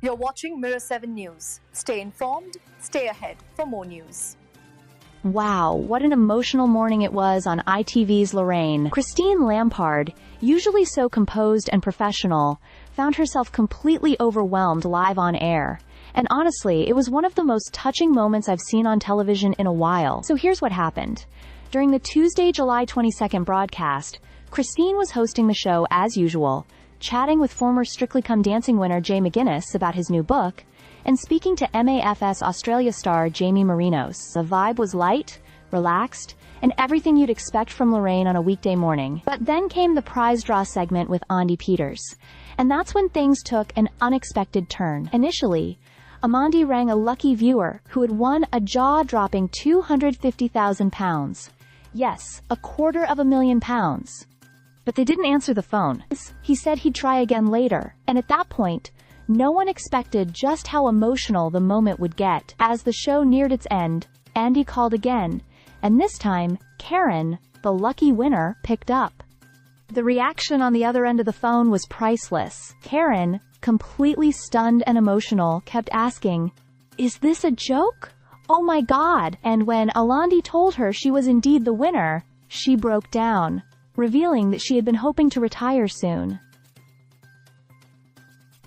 You're watching Mirror 7 News. Stay informed, stay ahead for more news. Wow, what an emotional morning it was on ITV's Lorraine. Christine Lampard, usually so composed and professional, found herself completely overwhelmed live on air. And honestly, it was one of the most touching moments I've seen on television in a while. So here's what happened. During the Tuesday, July 22nd broadcast, Christine was hosting the show as usual, chatting with former Strictly Come Dancing winner Jay McGuinness about his new book, and speaking to MAFS Australia star Jamie Marinos. The vibe was light, relaxed, and everything you'd expect from Lorraine on a weekday morning. But then came the prize draw segment with Andy Peters. And that's when things took an unexpected turn. Initially, Amandi rang a lucky viewer who had won a jaw-dropping £250,000. Yes, £250,000. But they didn't answer the phone. He said he'd try again later, and at that point, no one expected just how emotional the moment would get. As the show neared its end, Andy called again, and this time, Karen, the lucky winner, picked up. The reaction on the other end of the phone was priceless. Karen, completely stunned and emotional, kept asking, "Is this a joke? Oh my God!" And when Alandi told her she was indeed the winner, she broke down, revealing that she had been hoping to retire soon.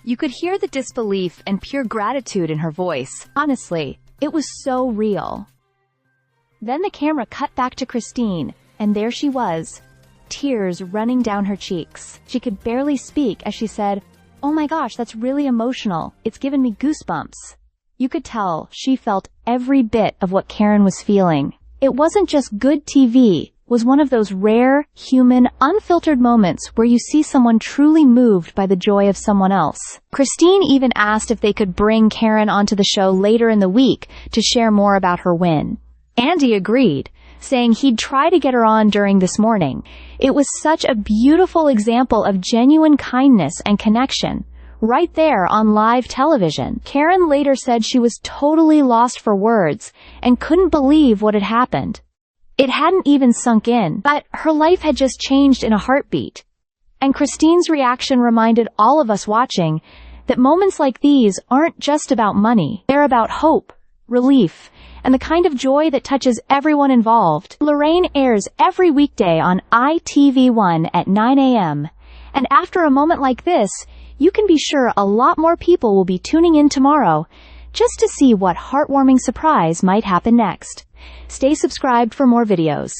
You could hear the disbelief and pure gratitude in her voice. Honestly, it was so real. Then the camera cut back to Christine, and there she was, tears running down her cheeks. She could barely speak as she said, "Oh my gosh, that's really emotional. It's given me goosebumps." You could tell she felt every bit of what Karen was feeling. It wasn't just good TV. Was one of those rare, human, unfiltered moments where you see someone truly moved by the joy of someone else. Christine even asked if they could bring Karen onto the show later in the week to share more about her win. Andy agreed, saying he'd try to get her on during this morning. It was such a beautiful example of genuine kindness and connection, right there on live television. Karen later said she was totally lost for words and couldn't believe what had happened. It hadn't even sunk in, but her life had just changed in a heartbeat. And Christine's reaction reminded all of us watching that moments like these aren't just about money. They're about hope, relief, and the kind of joy that touches everyone involved. Lorraine airs every weekday on ITV1 at 9 a.m. And after a moment like this, you can be sure a lot more people will be tuning in tomorrow just to see what heartwarming surprise might happen next. Stay subscribed for more videos.